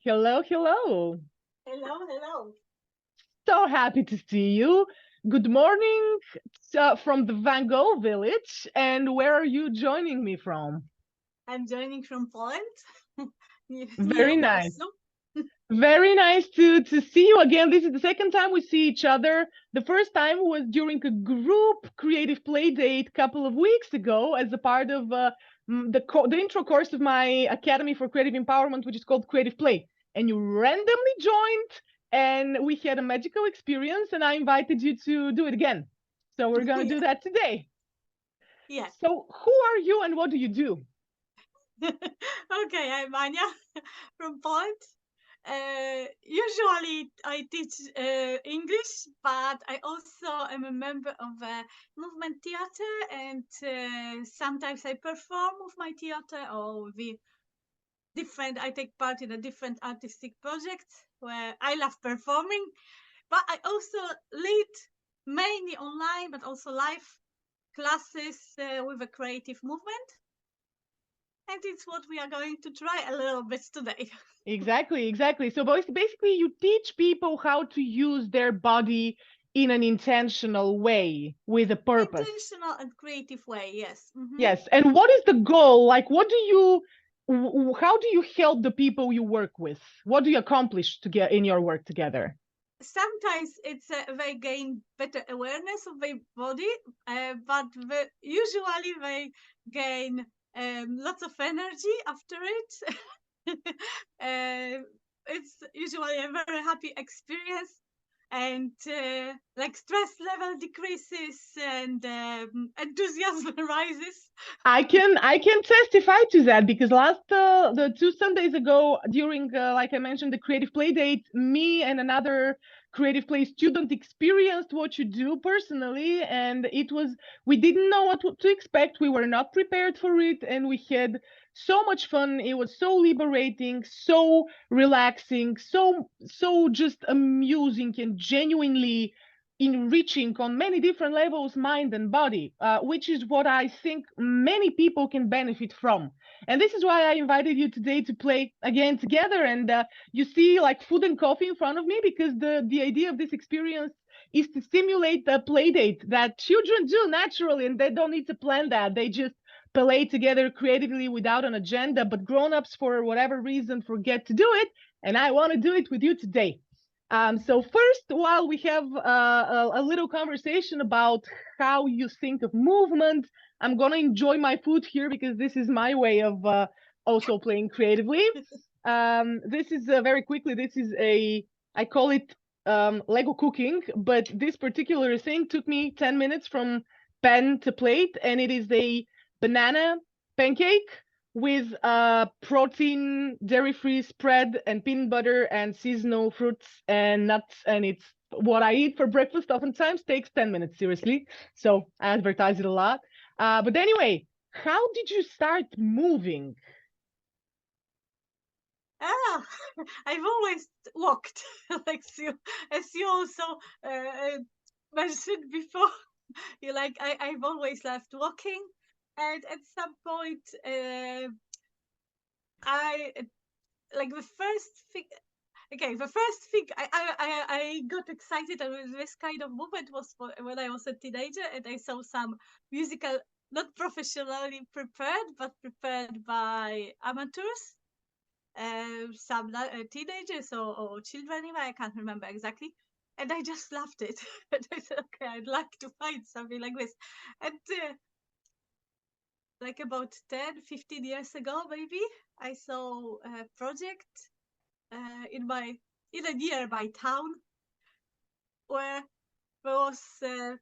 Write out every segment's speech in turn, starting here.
Hello, hello. Hello, hello. So happy to see you. Good morning from the Van Gogh village. And where are you joining me from? I'm joining from Poland, near Very nice. Warsaw. Very nice to see you again. This is the second time we see each other. The first time was during a group creative play date a couple of weeks ago as a part of the intro course of my Academy for Creative Empowerment, which is called Creative Play. And you randomly joined, and we had a magical experience, and I invited you to do it again. So we're going to Yeah. do that today. Yeah. So who are you and what do you do? Okay, I'm Ania from Poland. Usually I teach English, but I also am a member of a movement theater, and sometimes I perform with my theater or with different. I take part in a different artistic projects where I love performing, but I also lead mainly online, but also live classes with a creative movement. And it's what we are going to try a little bit today. Exactly. So basically, you teach people how to use their body in an intentional way with a purpose. Intentional and creative way, yes. Yes. And what is the goal? Like, what do you, how do you help the people you work with? What do you accomplish to get in your work together? Sometimes it's they gain better awareness of their body, but usually they gain lots of energy after it. It's usually a very happy experience, and like stress level decreases and enthusiasm rises. I can testify to that because the 2 Sundays ago during like I mentioned the creative play date, me and another creative play student experienced what you do personally, and it was we didn't know what to expect. We were not prepared for it, and we had so much fun. It was so liberating, so relaxing, so just amusing and genuinely enriching on many different levels, mind and body, which is what I think many people can benefit from. And this is why I invited you today to play again together. And you see like food and coffee in front of me because the idea of this experience is to simulate the play date that children do naturally, and they don't need to plan that. They just play together creatively without an agenda, but grown-ups for whatever reason forget to do it, and I want to do it with you today. So first, while we have a little conversation about how you think of movement, I'm gonna enjoy my food here because this is my way of also playing creatively. This is very quickly. This is I call it Lego cooking, but this particular thing took me 10 minutes from pen to plate, and it is a banana pancake with protein dairy-free spread and peanut butter and seasonal fruits and nuts, and it's what I eat for breakfast. Oftentimes takes 10 minutes, seriously. So I advertise it a lot. But anyway, how did you start moving? Ah, I've always walked, like as you also mentioned before. You like I've always loved walking, and at some point, I like the first thing. Okay, the first thing I got excited with this kind of movement was when I was a teenager and I saw some musical, not professionally prepared, but prepared by amateurs, some teenagers or children, even I can't remember exactly. And I just loved it. And I said, okay, I'd like to find something like this. And like about 10, 15 years ago, maybe, I saw a project in a nearby town where there was the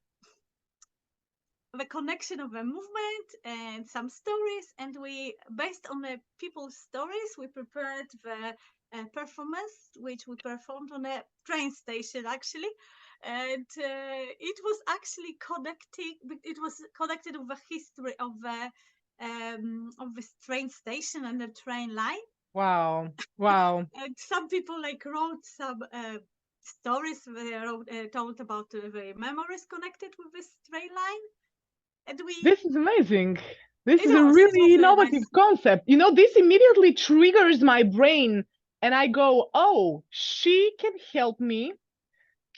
connection of a movement and some stories, and we, based on the people's stories, we prepared the performance, which we performed on a train station actually. And it was actually connecting. It was connected with the history of this train station and the train line. Wow. And some people like wrote some stories they wrote, told about the memories connected with this train line, and we This is amazing. This it is a was really very nice. innovative concept. You know, this immediately triggers my brain and I go, oh, she can help me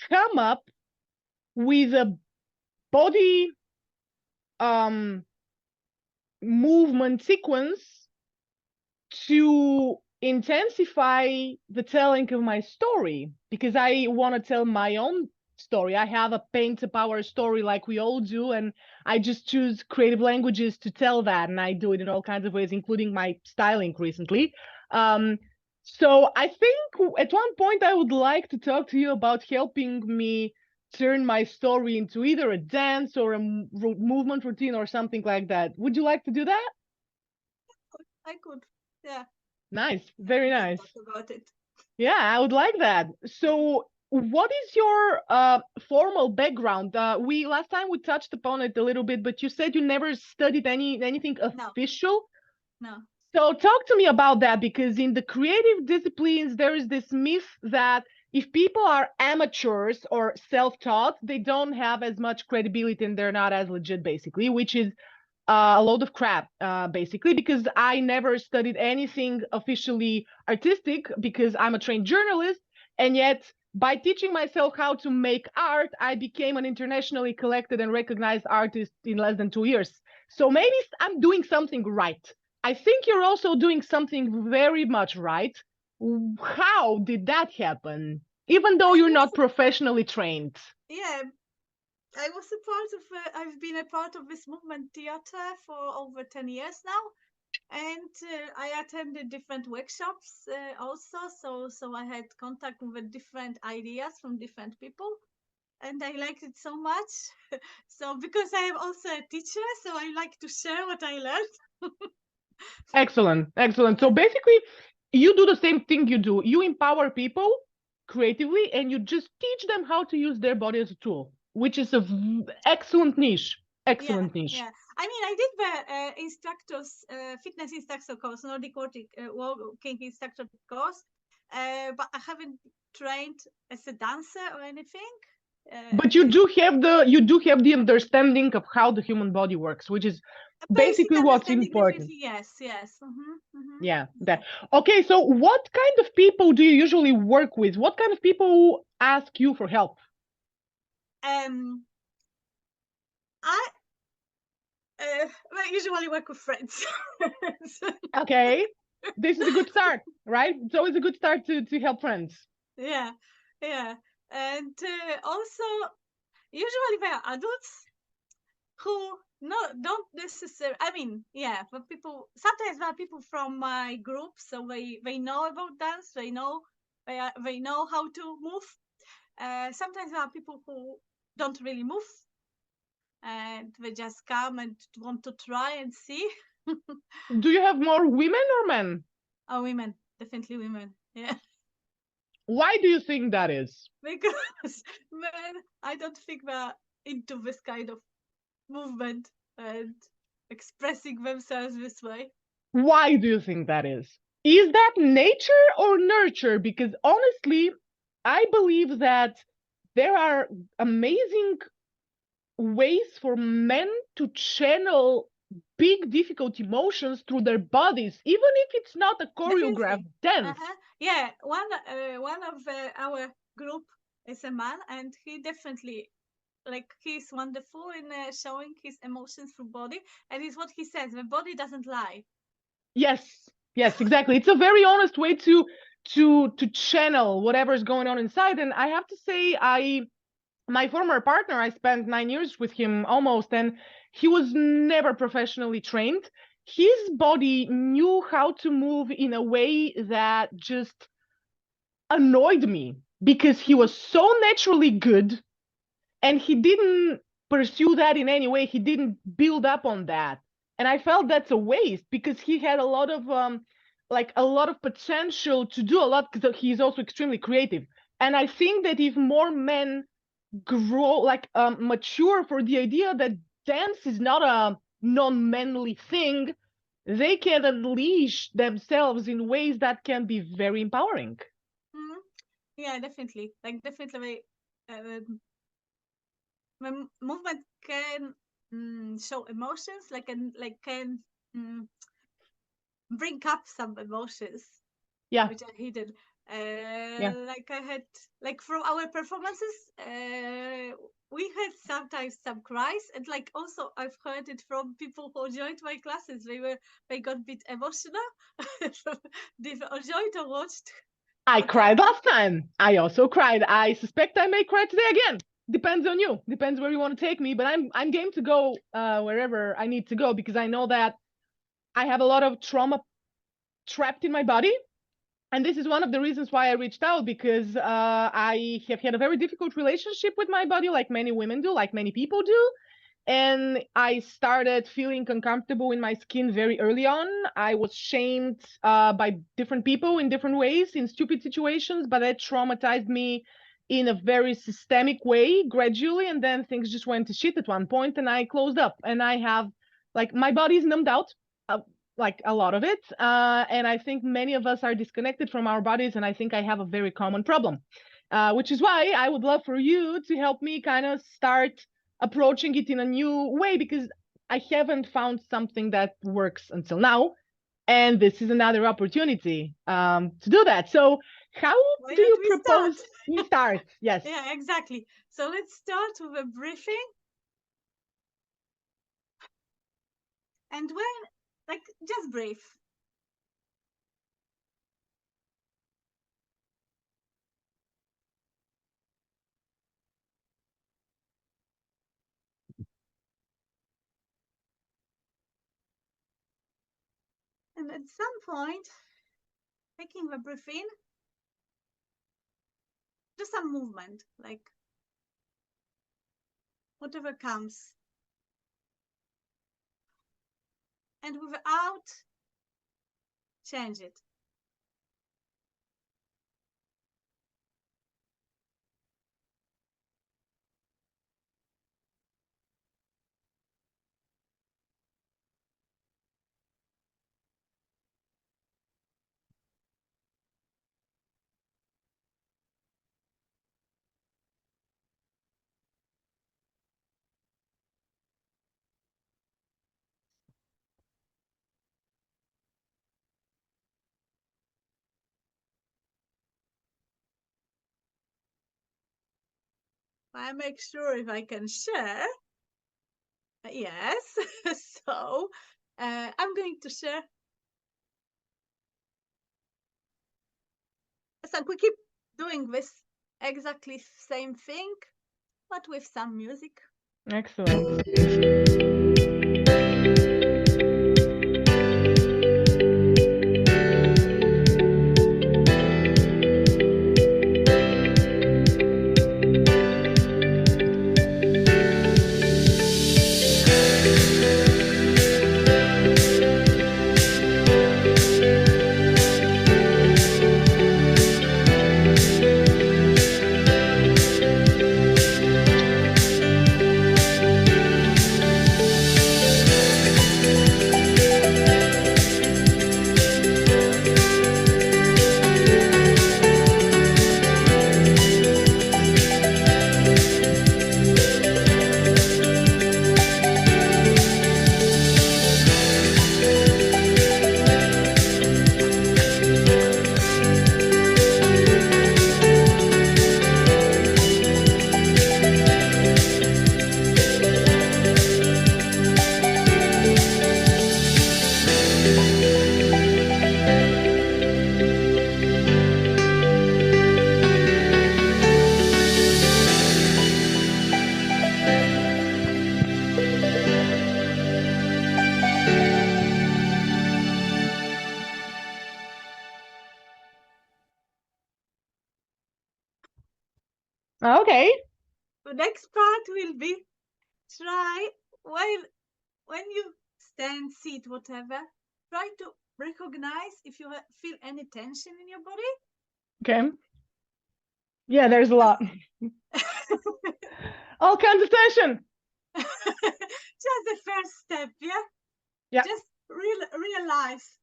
come up with a body movement sequence to intensify the telling of my story, because I want to tell my own story. I have a pain to power story like we all do, and I just choose creative languages to tell that, and I do it in all kinds of ways, including my styling recently. Um, so I think at one point I would like to talk to you about helping me turn my story into either a dance or a movement routine or something like that. Would you like to do that? I could. Yeah. Nice, very We can nice. talk about it. Yeah, I would like that. So, what is your formal background? We last time we touched upon it a little bit, but you said you never studied anything No, official. no. So, talk to me about that, because in the creative disciplines there is this myth that if people are amateurs or self-taught, they don't have as much credibility and they're not as legit, basically, which is a load of crap, basically, because I never studied anything officially artistic because I'm a trained journalist. And yet, by teaching myself how to make art, I became an internationally collected and recognized artist in less than 2 years. So maybe I'm doing something right. I think you're also doing something very much right. How did that happen? Even though I you're was, not professionally trained. yeah, I was a part of, I've been a part of this movement theater for over 10 years now. And I attended different workshops also. So I had contact with different ideas from different people. And I liked it so much. So because I am also a teacher, so I like to share what I learned. Excellent, excellent. So Yeah. basically, you do the same thing you do. You empower people creatively and you just teach them how to use their body as a tool, which is a excellent niche. Yeah, Excellent niche. yeah. I mean, I did the instructors, fitness instructor course, Nordic walking instructor course, but I haven't trained as a dancer or anything. But It, you do have the understanding of how the human body works, which is a basic basically what's understanding, important. definitely, yes, yes. Yeah, Yeah. that. Okay, so what kind of people do you usually work with? What kind of people ask you for help? Um, I well, usually work with friends. Okay, this is a good start, right? It's always a good start to help friends. Yeah, yeah, and also usually they are adults who don't necessarily. I mean, yeah, but people sometimes there are people from my group, so they know about dance. They know how to move. Sometimes there are people who don't really move, and they just come and want to try and see. Do you have more women or men? Oh, women, definitely women. Yeah, Why do you think that is? because men, I don't think they're into this kind of movement and expressing themselves this way. Why do you think that is? Is that nature or nurture? Because honestly, I believe that there are amazing ways for men to channel big, difficult emotions through their bodies, even if it's not a choreographed Definitely. dance. Uh-huh. Yeah, one of our group is a man, and he definitely like he's wonderful in showing his emotions through body, and it's what he says: the body doesn't lie. Yes, yes, exactly. It's a very honest way to channel whatever's going on inside. And I have to say, my former partner, I spent 9 years with him almost, and he was never professionally trained. His body knew how to move in a way that just annoyed me because he Mhm. was so naturally good and he didn't pursue that in any way. He didn't build up on that. And I felt that's a waste because he had a lot of like a lot of potential to do a lot because he's also extremely creative. And I think that if more men grow like mature for the idea that dance is not a non-manly thing, they can unleash themselves in ways that can be very empowering. Mhm. Yeah, definitely. Like definitely, when movement can show emotions, like can bring up some emotions. Yeah. which are hidden. Yeah. Like I had, like from our performances, we had sometimes some cries, and like also I've heard it from people who joined my classes. They got a bit emotional. They joined or watched. I Whatever. cried last time. I also cried. I suspect I may cry today again. Depends on you. Depends where you want to take me. But I'm game to go wherever I need to go, because I know that I have a lot of trauma trapped in my body. And this is one of the reasons why I reached out, because I have had a very difficult relationship with my body, like many women do, like many people do. And I started feeling uncomfortable in my skin very early on. I was shamed by different people in different ways, in stupid situations, but that traumatized me in a very systemic way gradually. And then things just went to shit at one point, and I closed up. And I have, like, my body's numbed out. Like a lot of it. And I think many of us are disconnected from our bodies. And I think I have a very common problem, which is why I would love for you to help me kind of start approaching it in a new way, because I haven't found something that works until now. And this is another opportunity to do that. So how Why do don't you we propose start? we start? Yes. Yeah, exactly. So let's start with a briefing. And when, like, just brief. And at some point, taking the breath in, do some movement, like whatever comes. And without, change it. I make sure if I can share. Yes. So I'm going to share. So we keep doing this exactly same thing, but with some music. Excellent. Okay. The next part will be try while when you stand, sit, whatever. Try to recognize if you feel any tension in your body. Okay. Yeah, there's a lot. All kinds of tension. Just the first step, yeah. Yeah. Just realize.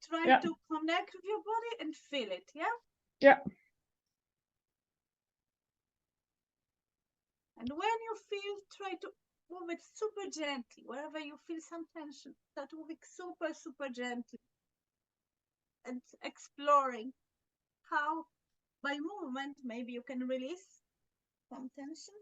Try Yeah. to connect with your body and feel it, yeah. Yeah. And when you feel, try to move it super gently. Wherever you feel some tension, start moving super, super gently. and exploring how by movement maybe you can release some tension.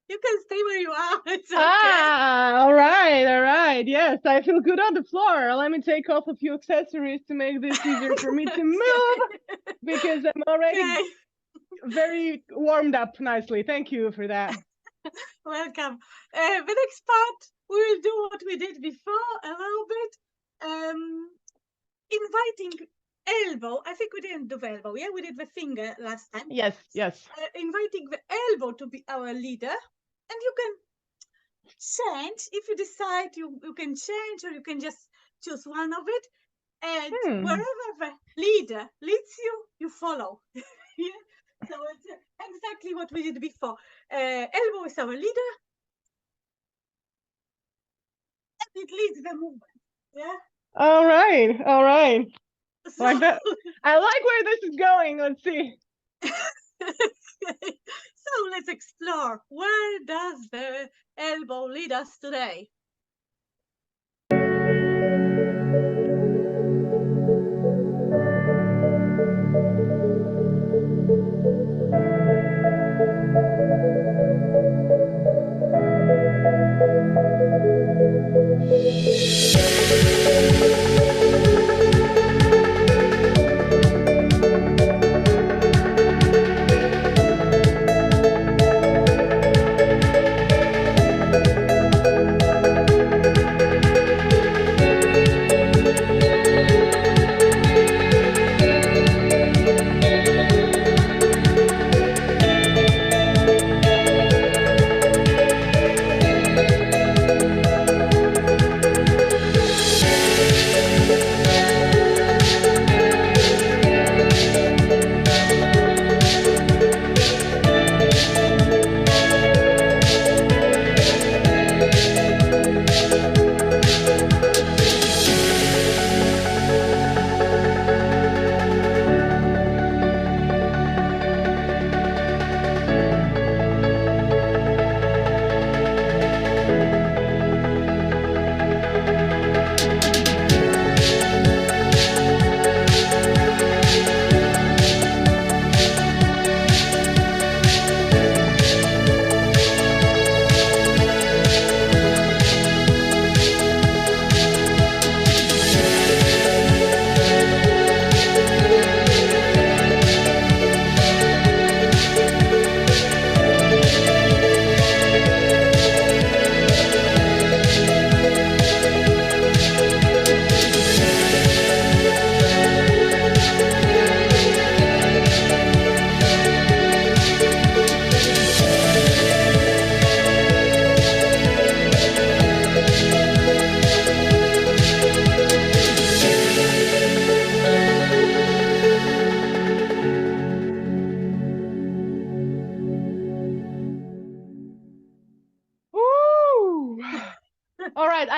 You can stay where you are. It's okay. All right, all right. Yes, I feel good on the floor. Let me take off a few accessories to make this easier for me to move because I'm already very warmed up nicely. Thank you for that. Welcome. The next part, we will do what we did before a little bit. Inviting elbow. I think we didn't do the elbow. Yeah, we did the finger last time. Yes, yes. Inviting the elbow to be our leader. And you can change if you decide you can change, or you can just choose one of it. And wherever the leader leads you, you follow. Yeah. So it's exactly what we did before. Elbow is our leader, and it leads the movement. Yeah. All right, all right. So, Like that. I like where this is going. Let's see. So let's explore. Where does the elbow lead us today?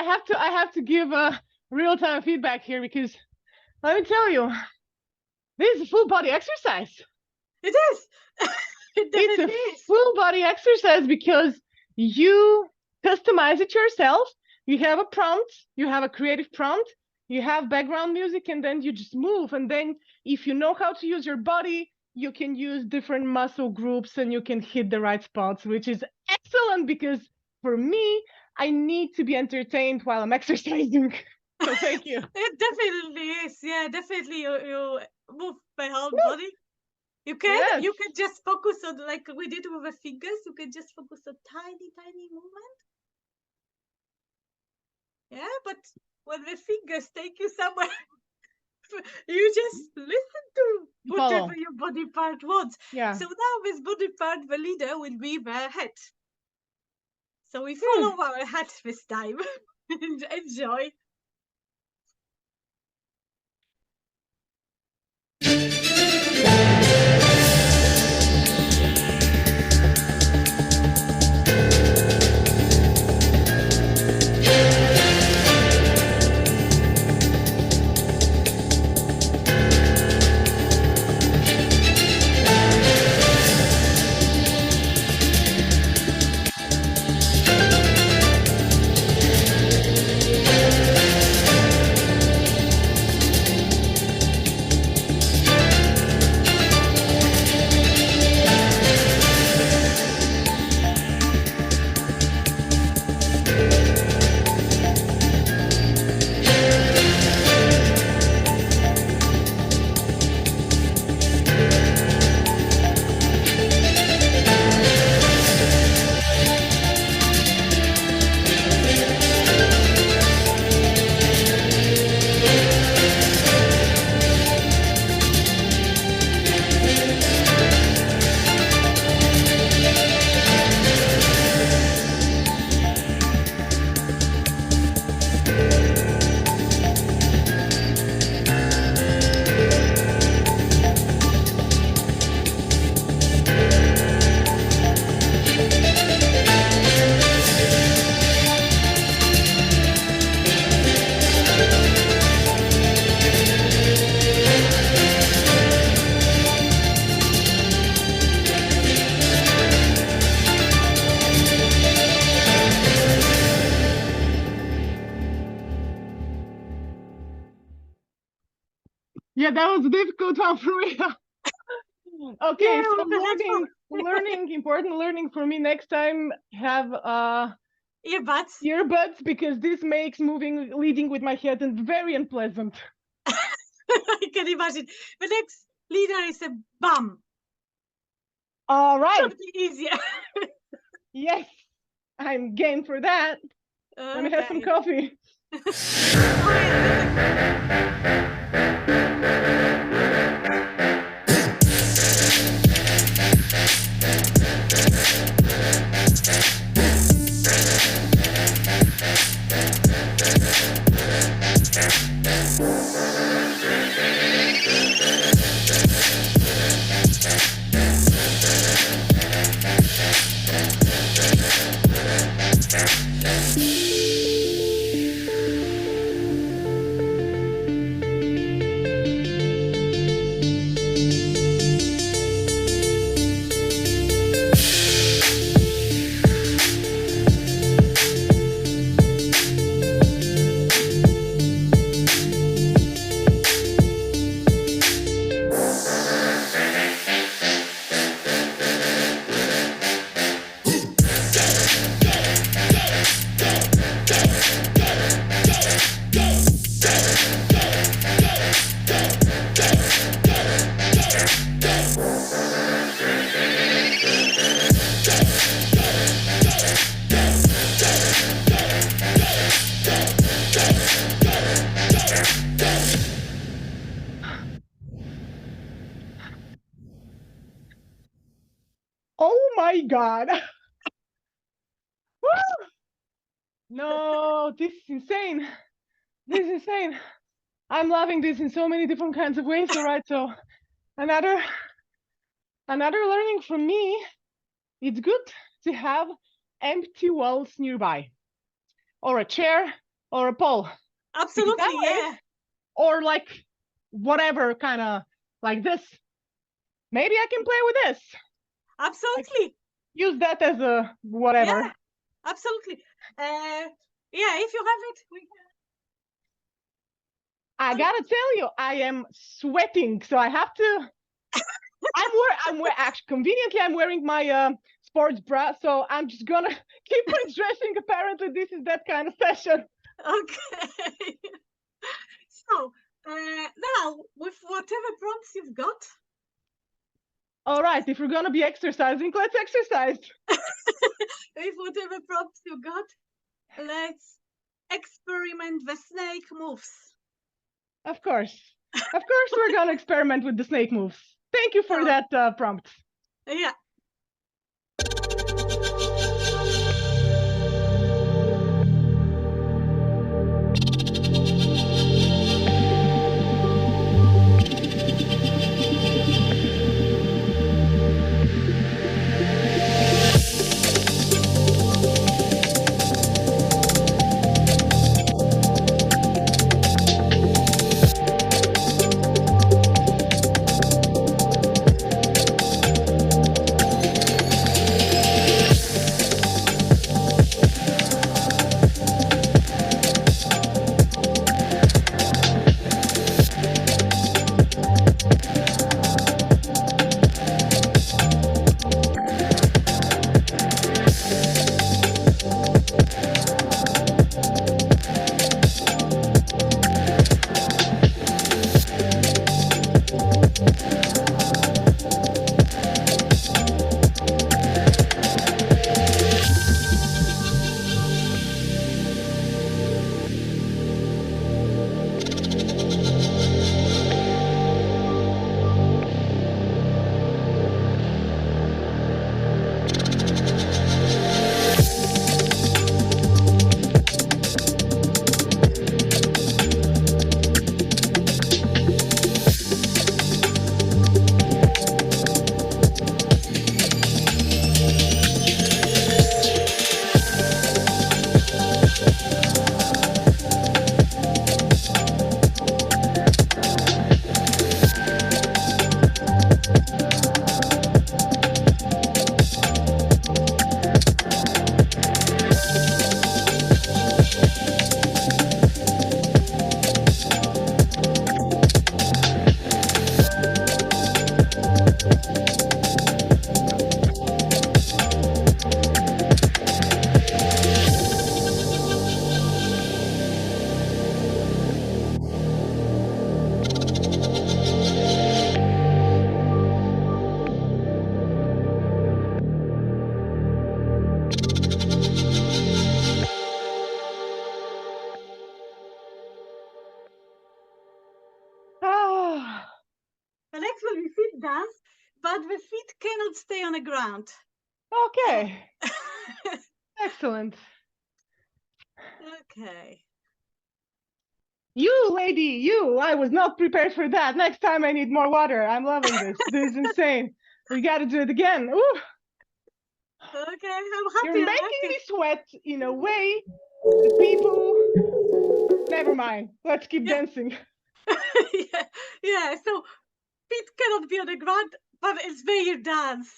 I have to give a real-time feedback here, because let me tell you, this is a full body exercise. It is. It It's definitely a is. full body exercise because you customize it yourself. You have a prompt, you have a creative prompt, you have background music, and then you just move. And then if you know how to use your body, you can use different muscle groups and you can hit the right spots, which is excellent because for me, I need to be entertained while I'm exercising. So thank you. It definitely is. Yeah, definitely. You move my whole Woo! body. Yes. You can just focus on, like we did with the fingers. You can just focus on tiny movement. Yeah, but when the fingers take you somewhere, you just listen to whatever Follow. your body part wants. Yeah. So now this body part, the leader will be the head. So we Hmm. follow our head this time. Enjoy. Yeah, that was a difficult one for me. Okay, Yeah, so with the important learning for me next time, have earbuds. earbuds, because this makes leading with my head and very unpleasant. I can imagine. The next leader is a bum. All right. Should be easier. Yes, I'm game for that. Let me have some Okay. coffee. Oh my God. Woo! No, this is insane. This is insane. I'm loving this in so many different kinds of ways. All right, so another learning from me, it's good to have empty walls nearby, or a chair, or a pole. Absolutely, yeah. Or like whatever kind of like this. Maybe I can play with this. Absolutely. Like, use that as a whatever. Yeah, absolutely. Yeah, if you have it, we can. I gotta tell you, I am sweating, so I have to. Actually conveniently I'm wearing my sports bra, so I'm just gonna keep on dressing. Apparently, this is that kind of session. Okay. So now, with whatever prompts you've got. All right, if we're gonna be exercising, let's exercise. With whatever prompts you got, let's experiment the snake moves. Of course, we're gonna experiment with the snake moves. Thank you for that prompt. Yeah. Well, actually, feet dance, but the feet cannot stay on the ground. Okay. Excellent. Okay. You, lady, I was not prepared for that. Next time I need more water. I'm loving this. This is insane. We got to do it again. Ooh. Okay, I'm happy. You're making me sweat in a way that people. Never mind. Let's keep dancing. Yeah. So feet cannot be on the ground, but it's their dance.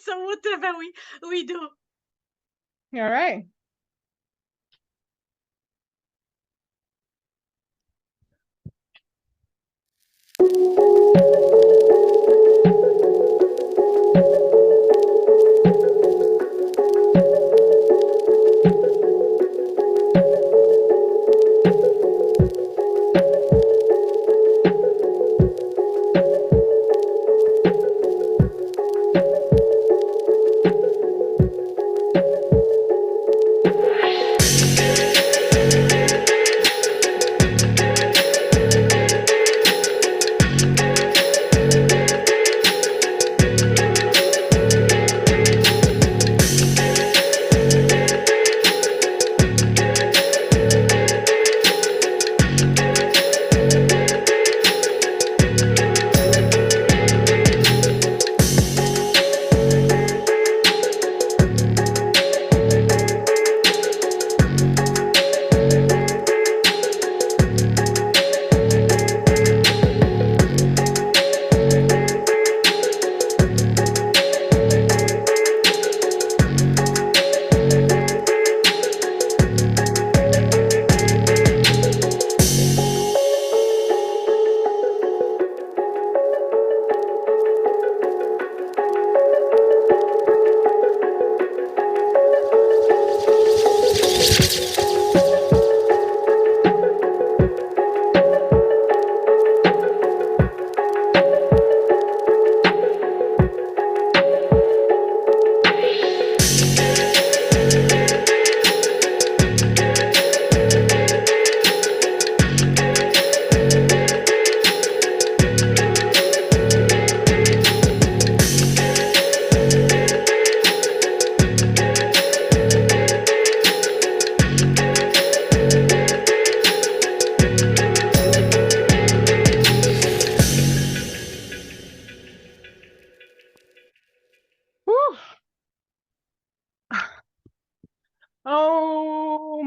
So whatever we do. All right.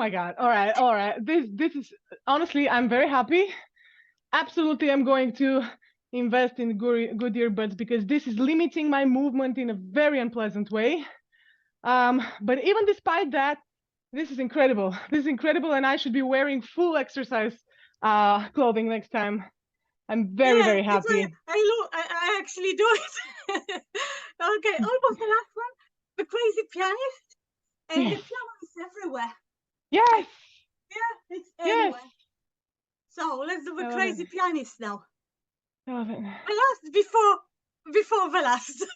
my God. All right. This is honestly, I'm very happy. Absolutely, I'm going to invest in good earbuds because this is limiting my movement in a very unpleasant way. But even despite that, this is incredible. This is incredible, and I should be wearing full exercise clothing next time. I'm very, very That's why happy. I actually do it. Okay, almost the last one. The crazy pianist, and the Yes. piano is everywhere. Yes. Yeah, it's Yes. anywhere. So let's do the I love crazy it. pianist now. I love it. The last before the last.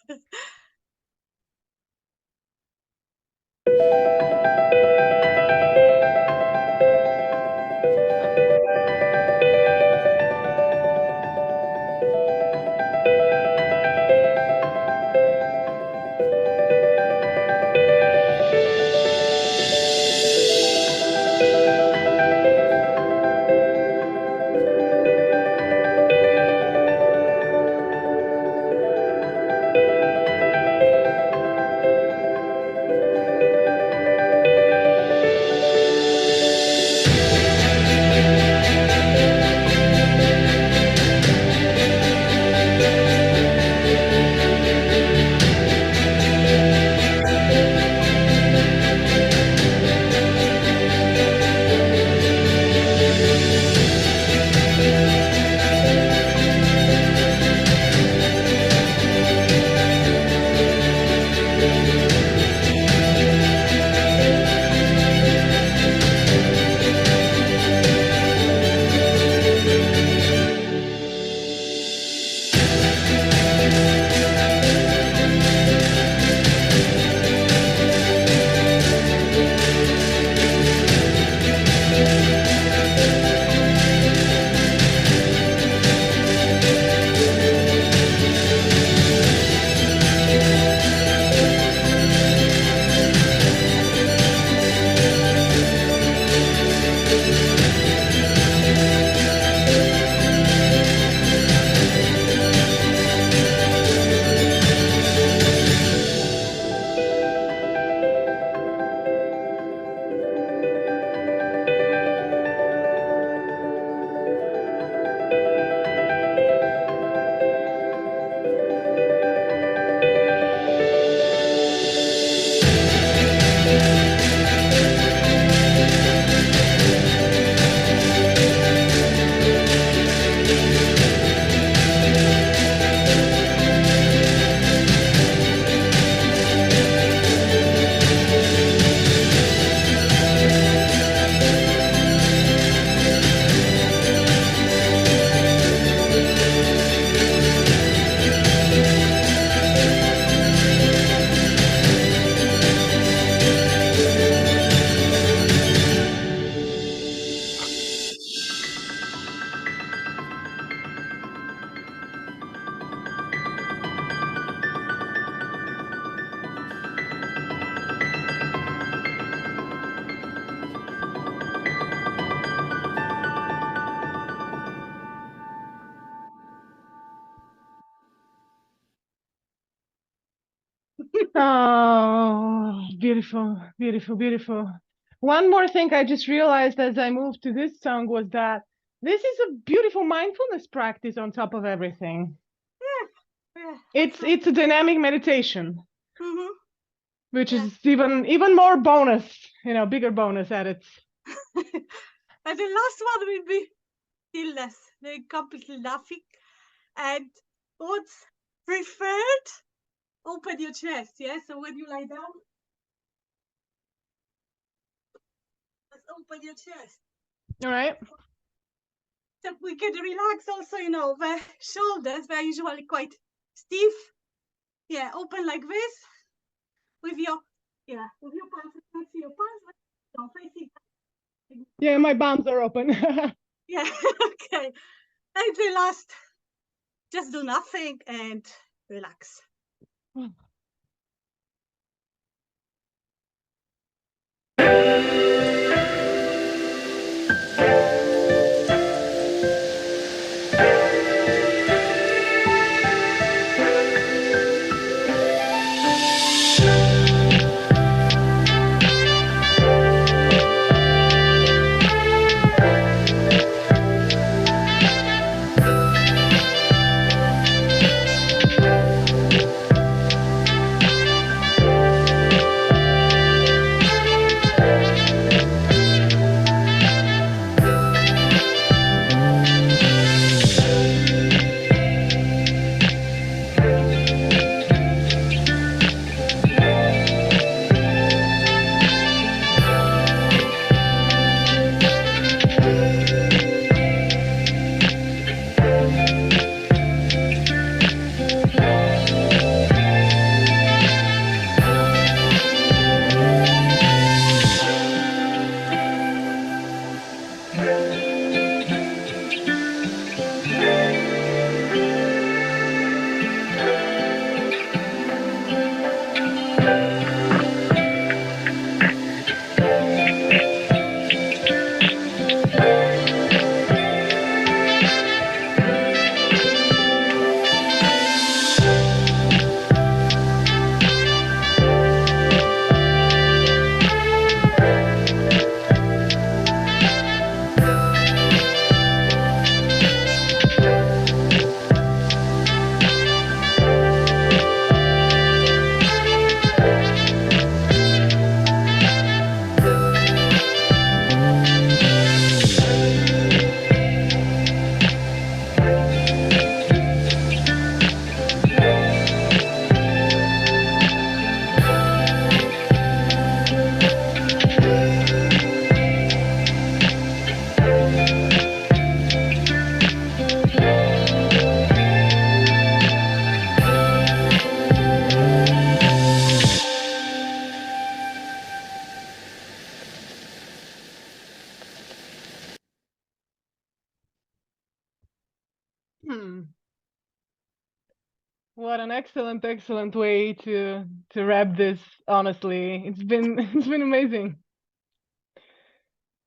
Oh, beautiful, beautiful, beautiful. One more thing I just realized as I moved to this song was that this is a beautiful mindfulness practice on top of everything. Yeah. It's a dynamic meditation, Mm-hmm. which Yeah. is even more bonus, bigger bonus at it. And the last one will be stillness, the completely nothing. And what's preferred? Open your chest, yeah? So when you lie down, just open your chest. All right. So we can relax also, the shoulders, they're usually quite stiff. Yeah, open like this with your palms. Let's see your palms. Don't face it. Yeah, my palms are open. Yeah, okay. And the last, just do nothing and relax. Hmm. What an excellent, excellent way to wrap this, honestly. It's been it's been amazing.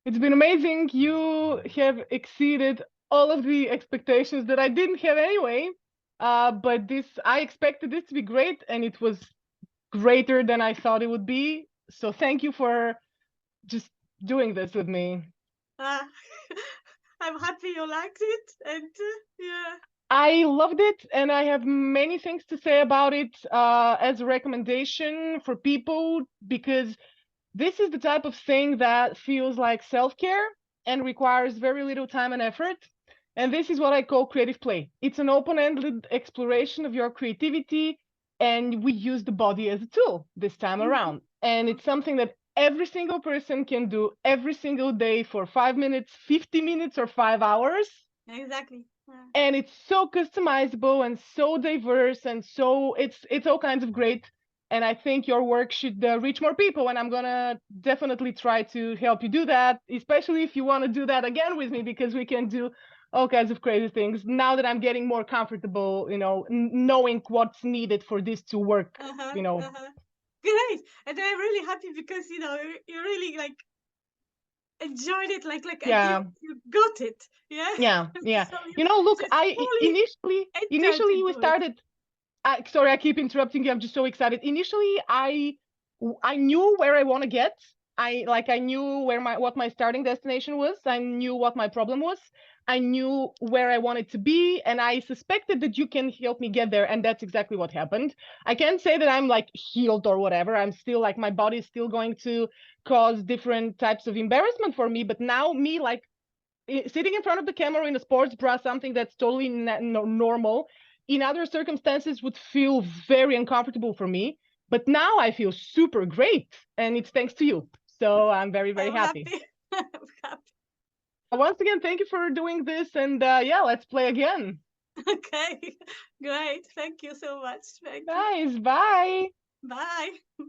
It's been amazing. You have exceeded all of the expectations that I didn't have anyway. But this I expected this to be great, and it was greater than I thought it would be. So thank you for just doing this with me. Uh, I'm happy you liked it, and yeah. I loved it, and I have many things to say about it as a recommendation for people because this is the type of thing that feels like self-care and requires very little time and effort. And this is what I call creative play. It's an open-ended exploration of your creativity, and we use the body as a tool this time Mhm. around. And it's something that every single person can do every single day for 5 minutes, 50 minutes, or 5 hours. Exactly. And it's so customizable and so diverse, and so it's all kinds of great. And I think your work should reach more people, and I'm gonna definitely try to help you do that, especially if you want to do that again with me, because we can do all kinds of crazy things now that I'm getting more comfortable, knowing what's needed for this to work, Uh-huh. you know. Uh-huh. Great. And I'm really happy because you really like enjoyed it, like and Yeah, you got it. Yeah. yeah, yeah. So you Look, just I fully enjoyed to initially we do it. started. Sorry, I keep interrupting you. I'm just so excited. Initially, I knew where I want to get. I knew what my starting destination was. I knew what my problem was. I knew where I wanted to be, and I suspected that you can help me get there. And that's exactly what happened. I can't say that I'm like healed or whatever. I'm still like my body is still going to cause different types of embarrassment for me. But now me like sitting in front of the camera in a sports bra, something that's totally normal, in other circumstances would feel very uncomfortable for me. But now I feel super great, and it's thanks to you. So I'm very, very I'm happy. happy. I'm happy. Once again, thank you for doing this, and yeah, let's play again. Okay. Great. Thank you so much. Thank you. Nice, bye. Bye.